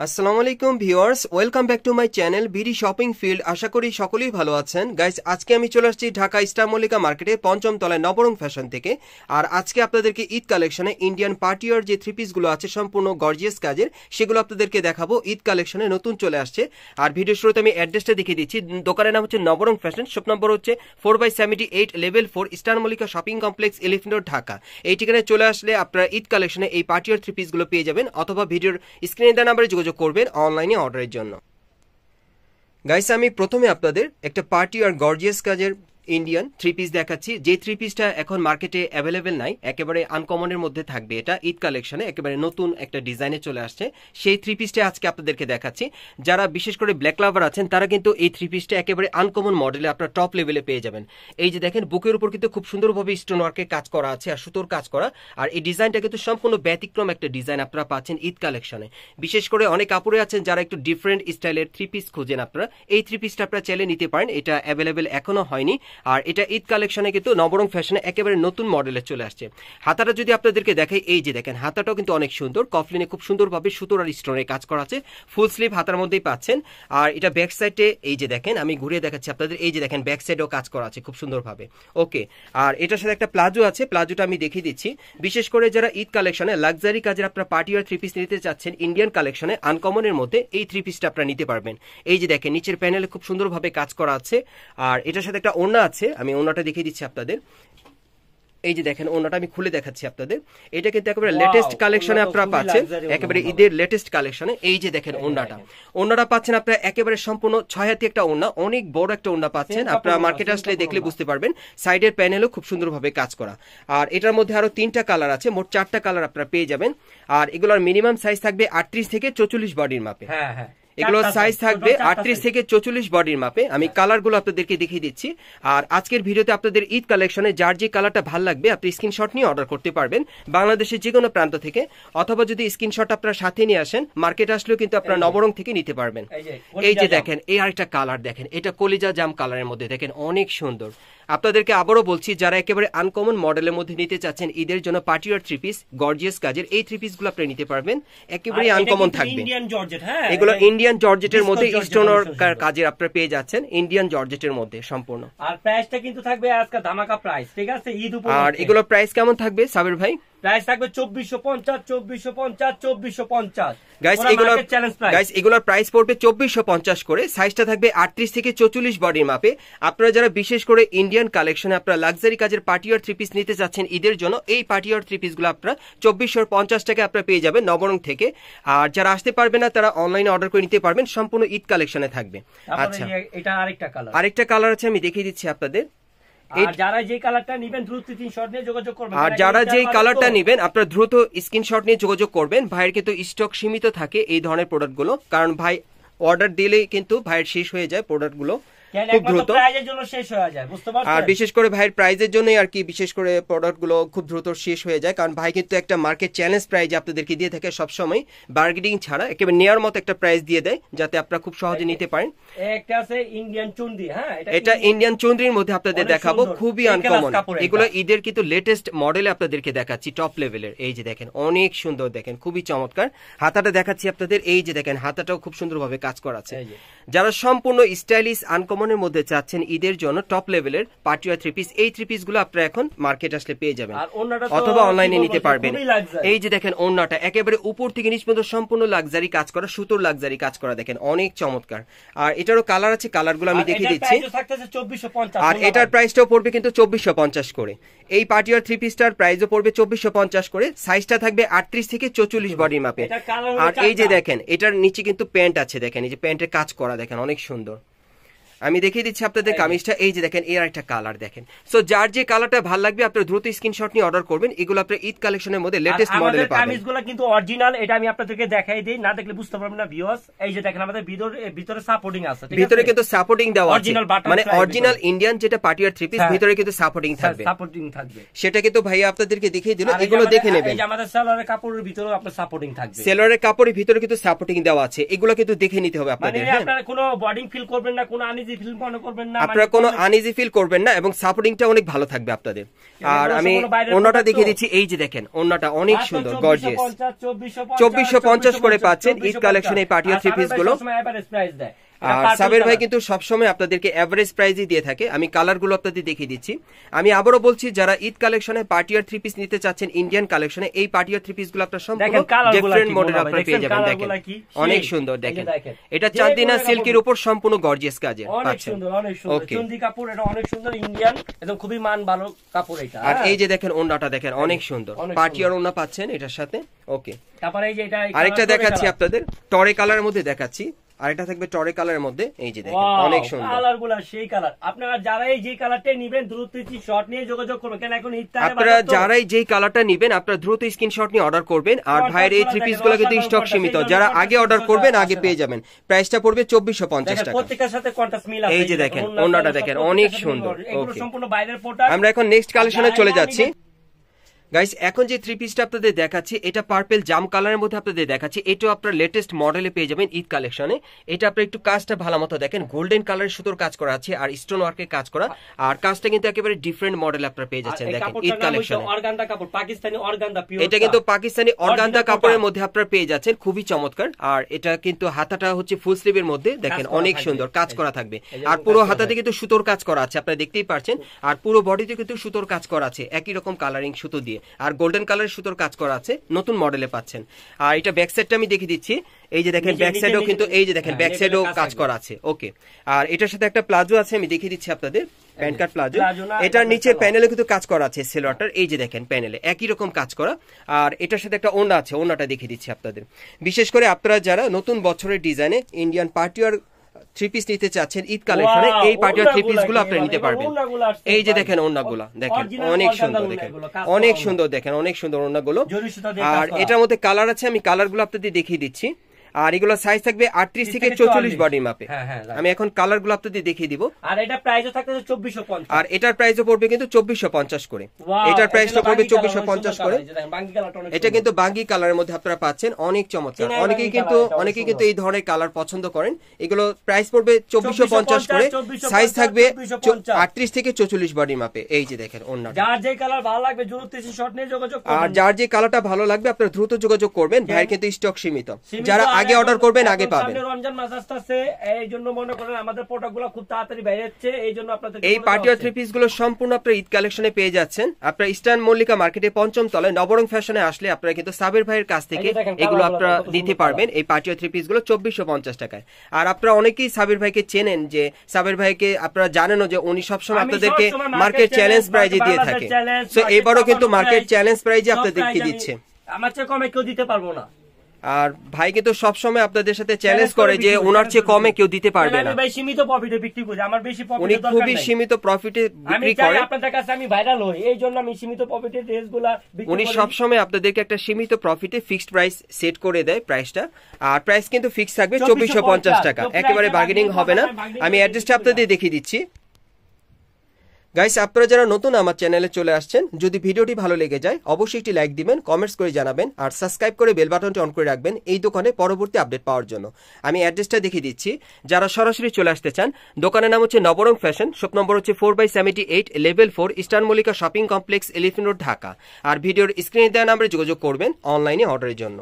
আসসালামু আলাইকুম viewers, welcome back to my channel BD shopping field. আশা করি সকলেই ভালো আছেন। গাইস, আজকে আমি চলে আসছি ঢাকা স্টার মল্লিকা মার্কেটে পঞ্চম তলায় নবরং ফ্যাশন থেকে। আর আজকে আপনাদেরকে ঈদ কালেকশনে ইন্ডিয়ান পার্টিওয়ার যে থ্রি পিসগুলো আছে সম্পূর্ণ গর্জিয়াস কাজের, সেগুলো আপনাদেরকে দেখাবো। ঈদ কালেকশনে নতুন চলে আসছে। আর ভিডিও শুরুতে আমি অ্যাড্রেসটা দেখিয়ে দিচ্ছি। দোকানের নাম হচ্ছে নবরং ফ্যাশন, শপ নম্বর হচ্ছে 4/78 level 4, star Mallika Shopping Complex, Elephant Road, Dhaka. এই ঠিকানায় চলে আসলে আপনারা ঈদ কালেকশনে এই পার্টিওয়ার থ্রি পিসগুলো পেয়ে যাবেন, অথবা ভিডিওর স্ক্রিনে দেওয়া নাম্বারে যোগাযোগ করবেন অনলাইনে অর্ডারের জন্য। গাইস, আমি প্রথমে আপনাদের একটা পার্টি আর গর্জিয়াস কাজের ইন্ডিয়ান থ্রি পিস দেখাচ্ছি। যে থ্রি পিসটা এখন মার্কেটে অ্যাভেলেবেল নাই, একেবারে আনকমনের মধ্যে থাকবে। এটা ঈদ কালেকশনে একেবারে নতুন একটা ডিজাইনে চলে আসছে। সেই থ্রি পিসটা আজকে আপনাদেরকে দেখাচ্ছি। যারা বিশেষ করে ব্ল্যাক লাভার আছেন তারা কিন্তু এই থ্রি পিসটা একেবারে আনকমন মডেলে আপনার টপ লেভেলে পেয়ে যাবেন। এই যে দেখেন, বুকের উপর কিন্তু খুব সুন্দরভাবে স্টোন ওয়ার্কের কাজ করা আছে আর সুতোর কাজ করা। আর এই ডিজাইনটা কিন্তু সম্পূর্ণ ব্যতিক্রম একটা ডিজাইন আপনারা পাচ্ছেন ঈদ কালেকশনে। বিশেষ করে অনেক কাপড়ে আছেন যারা একটু ডিফারেন্ট স্টাইলের থ্রি পিস খুঁজেন, আপনারা এই থ্রি পিসটা আপনারা চাইলে নিতে পারেন। এটা অ্যাভেলেবেল এখনো হয়নি। আর এটা ঈদ কালেকশনে কিন্তু নবরং ফ্যাশনে একেবারে নতুন মডেলে চলে আসছে। হাতাটা যদি আপনাদেরকে দেখাই, এই যে দেখেন হাতাটাও কিন্তু অনেক সুন্দর, কফলিনে খুব সুন্দরভাবে সুতোর আর স্টোনের কাজ করা আছে। ফুল স্লিভ হাতার মধ্যেই পাচ্ছেন। আর এটা ব্যাক সাইডে এই যে দেখেন, আমি ঘুরিয়ে দেখাচ্ছি আপনাদের। এই যে দেখেন ব্যাক সাইডেও কাজ করা আছে খুব সুন্দরভাবে। ওকে, আর এটার সাথে একটা প্লাজো আছে, প্লাজোটা আমি দেখিয়ে দিচ্ছি। বিশেষ করে যারা ঈদ কালেকশনে লাক্সারি কাজের আপনারা পার্টি আর থ্রি পিস নিতে চাচ্ছেন ইন্ডিয়ান কালেকশনে আনকমনের মধ্যে, এই থ্রি পিসটা আপনারা নিতে পারবেন। এই যে দেখেন নিচের প্যানেলে খুব সুন্দরভাবে কাজ করা আছে। আর এটার সাথে একটা ওড়না আছে, আমি ওড়নাটা দেখিয়ে দিচ্ছি আপনাদের। এই যে দেখেন ওড়নাটা আমি খুলে দেখাচ্ছি আপনাদের। এটা কিন্তু একেবারে লেটেস্ট কালেকশনে আপনারা পাচ্ছেন, একেবারে ঈদের লেটেস্ট কালেকশনে। এই যে দেখেন ওড়নাটা পাচ্ছেন আপনারা একেবারে সম্পূর্ণ 6 হাতি একটা ওড়না, অনেক বড় একটা ওড়না পাচ্ছেন। আপনারা মার্কেটে আসলে দেখলে বুঝতে পারবেন। সাইডের প্যানেলও খুব সুন্দরভাবে কাজ করা। আর এটার মধ্যে আরো 3টা কালার আছে, মোট 4টা কালার আপনারা পেয়ে যাবেন। আর এগুলোর মিনিমাম সাইজ থাকবে 38 থেকে 44 বডির মাপে। এগুলোর সাইজ থাকবে 38 থেকে 44 বডির মাপে। আমি কালারগুলো আপনাদেরকে দেখিয়ে দিচ্ছি। আর আজকের ভিডিওতে আপনাদের ঈদ কালেকশনে যার যে কালারটা ভালো লাগবে আপনি স্ক্রিনশট নিয়ে অর্ডার করতে পারবেন বাংলাদেশের যে কোনো প্রান্ত থেকে, অথবা যদি স্ক্রিনশট আপনারা সাথে নিয়ে আসেন মার্কেট আসলেও কিন্তু আপনারা নবরং থেকে নিতে পারবেন। এই যে দেখেন এই আরেকটা কালার দেখেন, এটা কলিজা জাম কালারের মধ্যে দেখেন, অনেক সুন্দর। আপনাদেরকে আবারও বলছি, যারা একেবারে আনকমন মডেলের মধ্যে নিতে চাচ্ছেন ঈদের জন্য পার্টি আর থ্রি পিস গর্জিয়াস কাজের, এই থ্রি পিসগুলো আপনি নিতে পারবেন। একেবারে আনকমন থাকবে। এগুলো ইন্ডিয়ান জর্জেটের মধ্যে স্টোন কাজের আপনারা পেয়ে যাচ্ছেন, ইন্ডিয়ান জর্জেটের মধ্যে সম্পূর্ণ। আর প্রাইসটা কিন্তু থাকবে আজকে ধামাকা প্রাইস, ঠিক আছে? ঈদ উপলক্ষে। আর এগুলো প্রাইস কেমন থাকবে সাবির ভাই? প্রাইস থাকবে 2450, 2450, 2450। গাইস, এগুলোর প্রাইস পড়বে 2450 করে। সাইজটা থাকবে 38 থেকে 44 বডির মাপে। আপনারা যারা বিশেষ করে ইন্ডিয়ান কালেকশনে আপনারা লাক্সারি কাজের পার্টি আর থ্রি পিস নিতে চাচ্ছেন ঈদের জন্য, এই পার্টি আর থ্রি পিসগুলো আপনারা 2450 টাকা আপনারা পেয়ে যাবেন নবরং থেকে। আর যারা আসতে পারবে না তারা অনলাইনে অর্ডার করে নিতে পারবেন, সম্পূর্ণ ঈদ কালেকশনে থাকবে। আচ্ছা, এটা আরেকটা কালার আছে, আমি দেখিয়ে দিচ্ছি আপনাদের। আর যারা যে কালারটা নেবেন দ্রুত স্ক্রিনশট নিয়ে যোগাযোগ করবেন। আর যারা যে কালারটা নেবেন আপনারা দ্রুত স্ক্রিনশট নিয়ে যোগাযোগ করবেন। ভাইয়ের কিন্তু স্টক সীমিত থাকে এই ধরনের প্রোডাক্টগুলো, কারণ ভাই অর্ডার দিলেই কিন্তু ভাইয়ের শেষ হয়ে যায় প্রোডাক্টগুলো খুব দ্রুত। আর বিশেষ করে ভাইয়ের প্রাইজের জন্যই আর কি, বিশেষ করে প্রোডাক্টগুলো খুব দ্রুত শেষ হয়ে যায়, কারণ ভাই কিন্তু একটা মার্কেট চ্যালেঞ্জ প্রাইজ আপনাদেরকে দিয়ে থাকে সবসময়, বার্গেনিং ছাড়া একেবারে নেওয়ার মতো একটা প্রাইস দিয়ে দেয় যাতে আপনারা খুব সহজে নিতে পারেন। একটা আছে ইন্ডিয়ান চুনরি, হ্যাঁ এটা ইন্ডিয়ান চুনরির মধ্যে আপনাদের দেখাবো, খুবই আনকমন। এগুলো ঈদের কিন্তু লেটেস্ট মডেলে আপনাদেরকে দেখাচ্ছি, টপ লেভেলের। এই যে দেখেন অনেক সুন্দর, দেখেন খুবই চমৎকার। হাতাটা দেখাচ্ছি আপনাদের, এই যে দেখেন হাতাটাও খুব সুন্দরভাবে কাজ করা আছে। যারা সম্পূর্ণ স্টাইলিশ আনকমনের মধ্যে চাচ্ছেন ঈদের জন্য টপ লেভেলের পার্টি আর থ্রি পিস, এই থ্রি পিস গুলো আপনারা এখন মার্কেট আসলে পেয়ে যাবেন, অথবা অনলাইনে নিতে পারবেন। এই যে দেখেন ওড়নাটা একেবারে উপর থেকে নিচ পর্যন্ত সম্পূর্ণ লাক্সারি কাজ করা, সুতোর লাক্সারি কাজ করা, দেখেন অনেক চমৎকার। আর এটারও কালার আছে, কালারগুলো আমি দেখিয়ে দিচ্ছি। আর এটার প্রাইসটাও পড়বে কিন্তু 2450 করে। এই পার্টি আর থ্রি পিসটার প্রাইসও পড়বে 2450 করে। সাইজটা থাকবে 38 থেকে 44 বডির মাপে। আর এই যে দেখেন এটার নিচে কিন্তু প্যান্ট আছে, দেখেন এই যে প্যান্টের কাজ করা দেখেন অনেক সুন্দর। আমি দেখিয়ে দিচ্ছি আপনাদের কামিজটা। এই যে দেখেন এর একটা কালার দেখেন। সো যার যে কালারটা ভালো লাগবে আপনারা দ্রুত স্ক্রিনশট নিয়ে অর্ডার করবেন। এগুলো আপনারা ঈদ কালেকশনের মধ্যে লেটেস্ট মডেলে পাবেন। কামিজগুলো কিন্তু অরিজিনাল, এটা আমি আপনাদেরকে দেখাই দেই, না দেখলে বুঝতে পারবেন না ভিউয়ার্স। এই যে দেখেন আমাদের ভিতরে সাপোর্টিং আছে, ঠিক আছে? ভিতরে কিন্তু সাপোর্টিং দেওয়া আছে, মানে অরিজিনাল ইন্ডিয়ান যেটা পার্টি আর থ্রি পিস, ভিতরে কিন্তু সাপোর্টিং থাকবে। সেটা কিন্তু ভাই আপনাদেরকে দেখিয়ে দিল, এগুলো দেখে নেবেন। এই যে আমাদের সেলরের কাপড়ের ভিতরে আপনার সাপোর্টিং থাকবে, সেলরের কাপড়ের ভিতরে কিন্তু সাপোর্টিং দেওয়া আছে, এগুলো কিন্তু দেখে নিতে হবে আপনাদের। মানে আপনারা কোনো বডিং ফিল করবেন না, কোনো আনইজি ফিল মনে করবেন না, আপনারা কোনো আনইজি ফিল করবেন না এবং সাপোর্টিংটা অনেক ভালো থাকবে আপনাদের। আর আমি ওন্নাটা দেখিয়ে দিচ্ছি, এই যে দেখেন ওন্নাটা অনেক সুন্দর গর্জিয়াস, 2450 করে পাচ্ছেন ঈদ কালেকশন এই পার্টি থ্রি পিস গুলো। আর সাবের ভাই কিন্তু সবসময় আপনাদেরকে এভারেজ প্রাইসই দিয়ে থাকে। আমি কালার গুলো আপনাদের দেখিয়ে দিচ্ছি। আমি আবারও বলছি, যারা ঈদ কালেকশনে পার্টিয়ার থ্রি পিস নিতে চাচ্ছেন ইন্ডিয়ান কালেকশনে, এই পার্টিয়ার থ্রি পিস গুলো আপনার সম্পূর্ণ ডিফারেন্ট মডেল আপনারা পেয়ে যাবেন। দেখেন অনেক সুন্দর, দেখেন এটা চাঁদিনা সিল্কের উপর সম্পূর্ণ গর্জিয়াস কাজে পাচ্ছেন। ওকে, চন্দি কাপড়, এটা অনেক সুন্দর ইন্ডিয়ান, একদম খুবই মান ভালো কাপড় এটা। আর এই যে দেখেন ওন্নাটা দেখেন অনেক সুন্দর, পার্টিয়ার ওন্না পাচ্ছেন এটার সাথে। ওকে, তারপরে এই যে এটা আরেকটা দেখাচ্ছি আপনাদের, টরে কালারের মধ্যে দেখাচ্ছি। আরেকটা থাকবে টরে কালারের মধ্যে, এই যে দেখেন অনেক সুন্দর কালারগুলো, সেই কালার। আপনারা যারাই যে কালারটাই নেবেন দ্রুত শর্ট নিয়ে যোগাযোগ করবেন, কেন এখন ঈদ টাইমে আপনারা যারাই যেই কালারটা নেবেন আপনারা দ্রুত স্ক্রিনশট নিয়ে অর্ডার করবেন। আর ভাইয়ের এই থ্রি পিস গুলো কিন্তু স্টক সীমিত, যারা আগে অর্ডার করবেন আগে পেয়ে যাবেন। প্রাইসটা পড়বে 2450 টাকা। প্রত্যেকটার সাথে কন্ট্রাস্ট মিল আছে। এই যে দেখেন ওন্নাটা দেখেন অনেক সুন্দর। এগুলো সম্পূর্ণ বাইরের প্রোডাক্ট। আমরা এখন নেক্সট কালেকশনে চলে যাচ্ছি। গাইস, এখন যে থ্রি পিসটা আপনাদের দেখাচ্ছি এটা পার্পল জাম কালারের মধ্যে আপনাদের দেখাচ্ছি। এটাও আপনার লেটেস্ট মডেলে পেয়ে যাবেন ঈদ কালেকশনে। এটা আপনার একটু কাজটা ভালো মতো দেখেন, গোল্ডেন কালারের সুতোর কাজ করা আছে আর স্টোন ওয়ার্কের কাজ করা। আর কাজটা কিন্তু একেবারে ডিফারেন্ট মডেল আপনারা পেয়ে যাচ্ছেন। দেখেন ঈদ কালেকশনে অর্গানজা কাপড়, পাকিস্তানি অর্গানজা পিওর, এটা কিন্তু পাকিস্তানি অর্গানজা কাপড়ের মধ্যে আপনারা পেয়ে যাচ্ছেন, খুবই চমৎকার। আর এটা কিন্তু হাতাটা হচ্ছে ফুল স্লিভের মধ্যে, দেখেন অনেক সুন্দর কাজ করা থাকবে। আর পুরো হাতাতে কিন্তু সুতোর কাজ করা আছে, আপনারা দেখতেই পাচ্ছেন। আর পুরো বডিতে কিন্তু সুতোর কাজ করা আছে, একই রকম কালারিং সুতো দিয়ে। আর গোল্ডেন সুতোর কাজ করা আছে, নতুন মডেলে পাচ্ছেন। আর এটা ব্যাক সাইডটা আমি দেখিয়ে দিচ্ছি, এই যে দেখেন ব্যাক সাইডও কিন্তু এই যে দেখেন ব্যাক সাইডও কাজ করা আছে। ওকে, আর এটার সাথে একটা প্লাজো আছে, আমি দেখিয়ে দিচ্ছি আপনাদের, প্যান্ট কাট প্লাজো। এটার নিচে প্যানেলে কিন্তু কাজ করা আছে সেলোয়ারটার, এই যে দেখেন প্যানেলে একই রকম কাজ করা। আর এটার সাথে একটা ওড়না আছে, ওড়নাটা দেখিয়ে দিচ্ছি আপনাদের। বিশেষ করে আপনারা যারা নতুন বছরের ডিজাইনে ইন্ডিয়ান পার্টিয়ার থ্রি পিস নিতে চাচ্ছেন ঈদ কালেকশনে, এই পার্টিয়ার থ্রি পিস গুলো আপনারা নিতে পারবেন। এই যে দেখেন ওড়নাগুলা দেখেন অনেক সুন্দর, দেখেন অনেক সুন্দর, দেখেন অনেক সুন্দর ওড়নাগুলো। আর এটার মধ্যে কালার আছে, আমি কালারগুলো আপনাদের দেখিয়ে দিচ্ছি। আর এগুলো সাইজ থাকবে 38 থেকে 44 বডি মাপে। আমি এখন কালার গুলো আপনাদের দেখিয়ে দিব। আর এটা প্রাইসও থাকবে 2450, আর এটার প্রাইসও পড়বে কিন্তু 2450 করে। এটার প্রাইসটা পড়বে 2450 করে। এটা কিন্তু বাঙ্গি কালারের মধ্যে আপনারা পাচ্ছেন, অনেক চমৎকার। অনেকেই কিন্তু এই ধরনের কালার পছন্দ করেন। এগুলো প্রাইস পড়বে 2450 করে, সাইজ থাকবে 38 থেকে 44 বডি মাপে। এই যে দেখেন ওন্না, যার যে কালার ভালো লাগবে দ্রুত শর্ট নিয়ে যোগাযোগ করবেন। আর যার যে কালারটা ভালো লাগবে আপনারা দ্রুত যোগাযোগ করবেন, ভাইয়ের কিন্তু স্টক সীমিত। যারা আগে অর্ডার করবেন আগে পাবেন। রমজান মাস আসছে, এইজন্য মনে করেন আমাদের প্রোডাক্টগুলো খুব তাড়াতাড়ি বের হচ্ছে, এইজন্য আপনাদের এই পার্টিয়ার থ্রি পিস গুলো সম্পূর্ণ আপনারা ঈদ কালেকশনে পেয়ে যাচ্ছেন। আপনারা ইস্টার্ন মল্লিকা মার্কেটে ৫ম তলায় নবরং ফ্যাশনে আসলে আপনারা কিন্তু সাবের ভাইয়ের কাছ থেকে এগুলো আপনারা নিতে পারবেন। এই পার্টিয়ার থ্রি পিস গুলো 2450 টাকায়। আর আপনারা অনেকেই সাবের ভাইকে চেনেন, যে সাবের ভাইকে আপনারা জানেনও যে উনি সবসময় আপনাদেরকে মার্কেট চ্যালেঞ্জ প্রাইজে দিয়ে থাকে। সো এবারও কিন্তু মার্কেট চ্যালেঞ্জ প্রাইজে আপনাদেরকে দিচ্ছে, আমার চেয়ে কমে কেউ দিতে পারবো না। আর ভাই কিন্তু সবসময় আপনাদের সাথে চ্যালেঞ্জ করে যে ওনার চেয়ে কমে কেউ দিতে পারবে না। ভাই সীমিত প্রফিটে বিক্রি করি, আমার বেশি প্রফিট উনি খুবই সীমিত প্রফিটে বিক্রি করে। আপনাদের কাছে আমি ভাইরাল হই, এই জন্য আমি সীমিত প্রফিটে ড্রেসগুলো বিক্রি করি। উনি সবসময় আপনাদেরকে একটা সীমিত প্রফিটে ফিক্সড প্রাইস সেট করে দেয় প্রাইসটা। আর প্রাইস কিন্তু ফিক্স থাকবে 2450 টাকা, একেবারে বার্গেনিং হবে না। আমি অ্যাড্রেসটা আপনাদের দেখিয়ে দিচ্ছি। গাইস, আপনারা যারা নতুন আমার চ্যানেলে চলে আসছেন, যদি ভিডিওটি ভালো লেগে যায় অবশ্যই একটি লাইক দিবেন, কমেন্টস করে জানাবেন, আর সাবস্ক্রাইব করে বেল বাটনটি অন করে রাখবেন এই দোকানে পরবর্তী আপডেট পাওয়ার জন্য। আমি অ্যাড্রেসটা দেখিয়ে দিচ্ছি। যারা সরাসরি চলে আসতে চান, দোকানের নাম হচ্ছে নবরং ফ্যাশন, শপ নম্বর হচ্ছে 4/78, level 4, Eastern Mallika Shopping Complex, Elephant Road, Dhaka. আর ভিডিওর স্ক্রিনে দেওয়া নাম্বারে যোগাযোগ করবেন অনলাইনে অর্ডারের জন্য।